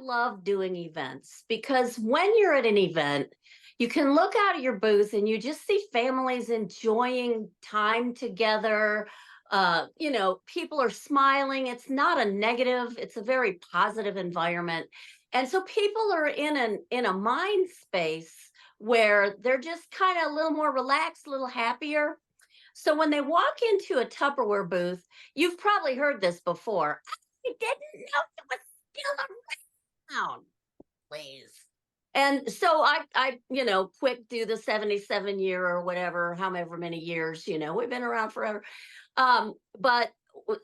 love doing events because when you're at an event, you can look out at your booth and you just see families enjoying time together. People are smiling. It's not a negative, it's a very positive environment. And so people are in a mind space where they're just kind of a little more relaxed, a little happier. So when they walk into a Tupperware booth, you've probably heard this before. I didn't know it was still around, please. And so I quick do the 77 year or whatever, however many years, we've been around forever. But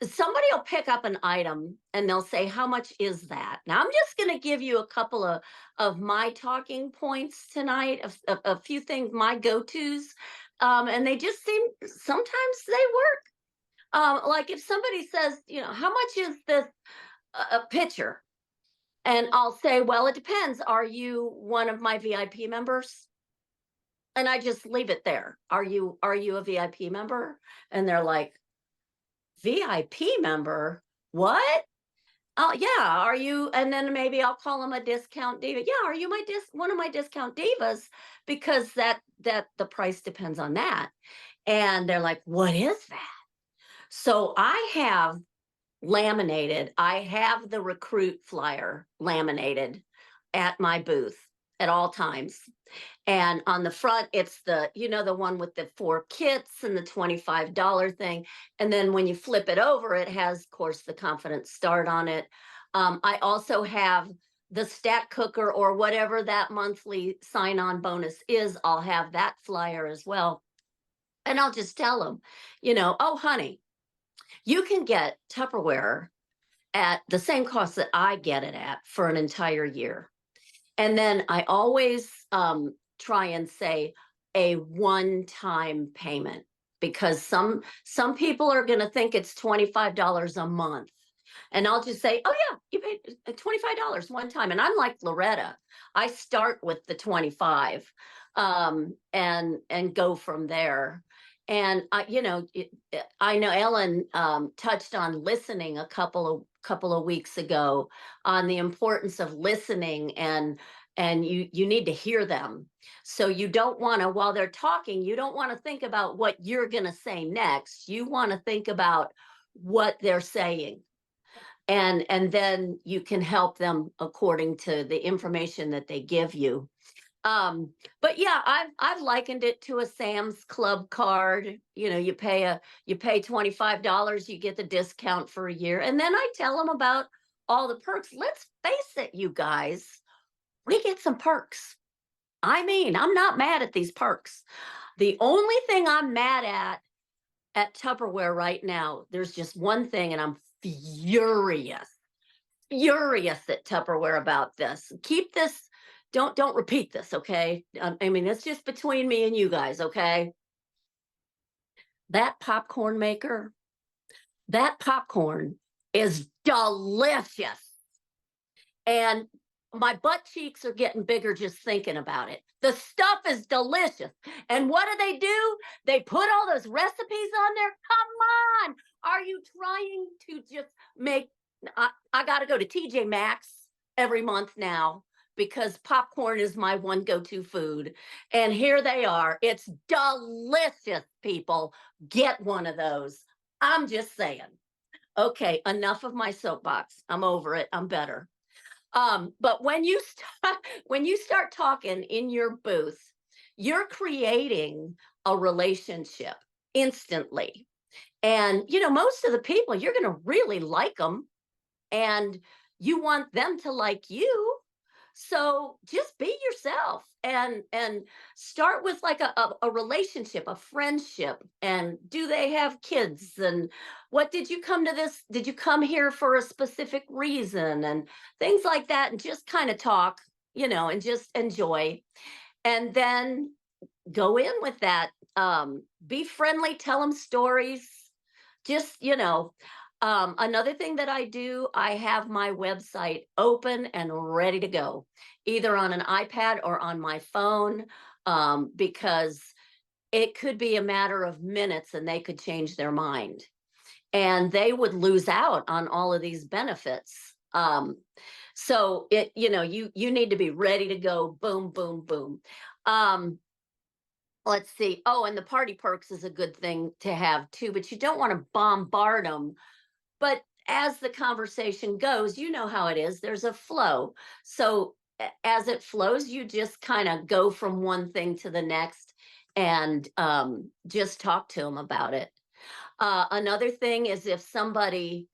somebody will pick up an item and they'll say, how much is that? Now I'm just going to give you a couple of my talking points tonight, a few things, my go-tos. And they just seem, sometimes they work. Like if somebody says, how much is this a pitcher? And I'll say, well, it depends. Are you one of my VIP members? And I just leave it there. Are you a VIP member? And they're like, VIP member? What? Oh yeah, are you? And then maybe I'll call them a discount diva. Yeah, are you one of my discount divas? Because that the price depends on that. And they're like, what is that? So I have the recruit flyer laminated at my booth at all times. And on the front, it's the one with the 4 kits and the $25 thing. And then when you flip it over, it has, of course, the Confident Start on it. I also have the stack cooker or whatever that monthly sign-on bonus is. I'll have that flyer as well. And I'll just tell them, oh, honey, you can get Tupperware at the same cost that I get it at for an entire year. And then I always try and say a one-time payment because some people are going to think it's $25 a month. And I'll just say, oh yeah, you paid $25 one time. And I'm like Loretta. I start with the 25 and go from there. And I know Ellen touched on listening a couple of weeks ago on the importance of listening, and you need to hear them. So you don't want to, while they're talking, you don't want to think about what you're going to say next. You want to think about what they're saying. And then you can help them according to the information that they give you. But yeah, I've likened it to a Sam's Club card. You pay $25, you get the discount for a year. And then I tell them about all the perks. Let's face it, you guys, we get some perks. I mean, I'm not mad at these perks. The only thing I'm mad at Tupperware right now, there's just one thing, and I'm furious at Tupperware about this. Keep this. Don't repeat this, okay? I mean, it's just between me and you guys, okay? That popcorn maker, that popcorn is delicious. And my butt cheeks are getting bigger just thinking about it. The stuff is delicious. And what do? They put all those recipes on there. Come on. Are you trying to just make, I got to go to TJ Maxx every month now, because popcorn is my one go-to food. And here they are. It's delicious, people. Get one of those. I'm just saying. Okay, enough of my soapbox. I'm over it. I'm better. But when you start talking in your booth, you're creating a relationship instantly. And, most of the people, you're going to really like them. And you want them to like you. So just be yourself and start with like a relationship, a friendship. And do they have kids? And what did you come to this? Did you come here for a specific reason? And things like that. And just kind of talk, and just enjoy. And then go in with that. Be friendly, tell them stories. Just, another thing that I do, I have my website open and ready to go, either on an iPad or on my phone, because it could be a matter of minutes and they could change their mind and they would lose out on all of these benefits. So you need to be ready to go. Boom, boom, boom. Um, let's see. Oh, and the party perks is a good thing to have too, but you don't want to bombard them. But as the conversation goes, you know how it is. There's a flow. So as it flows, you just kind of go from one thing to the next and just talk to them about it. Another thing is if somebody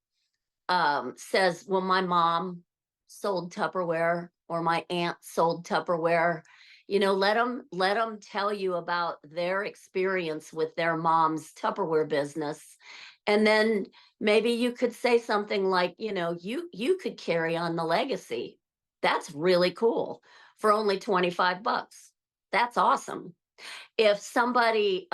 says, "Well, my mom sold Tupperware or my aunt sold Tupperware," let them tell you about their experience with their mom's Tupperware business, and then maybe you could say something like, you could carry on the legacy. That's really cool for only 25 bucks. That's awesome. If somebody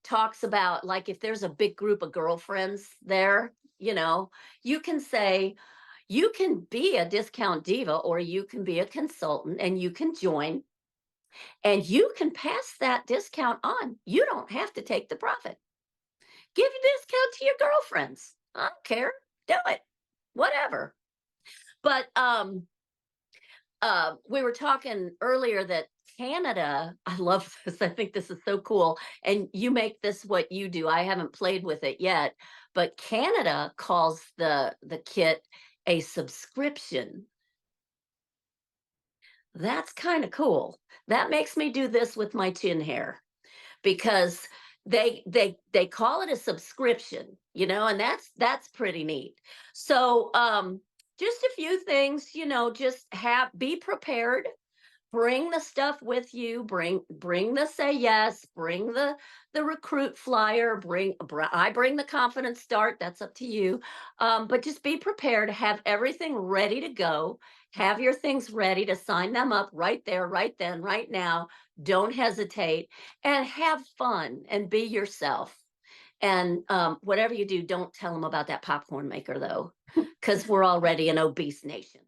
talks about, like, if there's a big group of girlfriends there, you can say, you can be a discount diva or you can be a consultant and you can join and you can pass that discount on. You don't have to take the profit. Give a discount to your girlfriends. I don't care. Do it. Whatever. But we were talking earlier that Canada, I love this. I think this is so cool. And you make this what you do. I haven't played with it yet, but Canada calls the kit a subscription. That's kind of cool. That makes me do this with my chin hair because they call it a subscription, and that's pretty neat. So just a few things, just have be prepared. Bring the stuff with you. Bring the say yes. Bring the recruit flyer. I bring the confidence start. That's up to you. But just be prepared. Have everything ready to go. Have your things ready to sign them up right there, right then, right now. Don't hesitate and have fun and be yourself. And whatever you do, don't tell them about that popcorn maker though, because we're already an obese nation.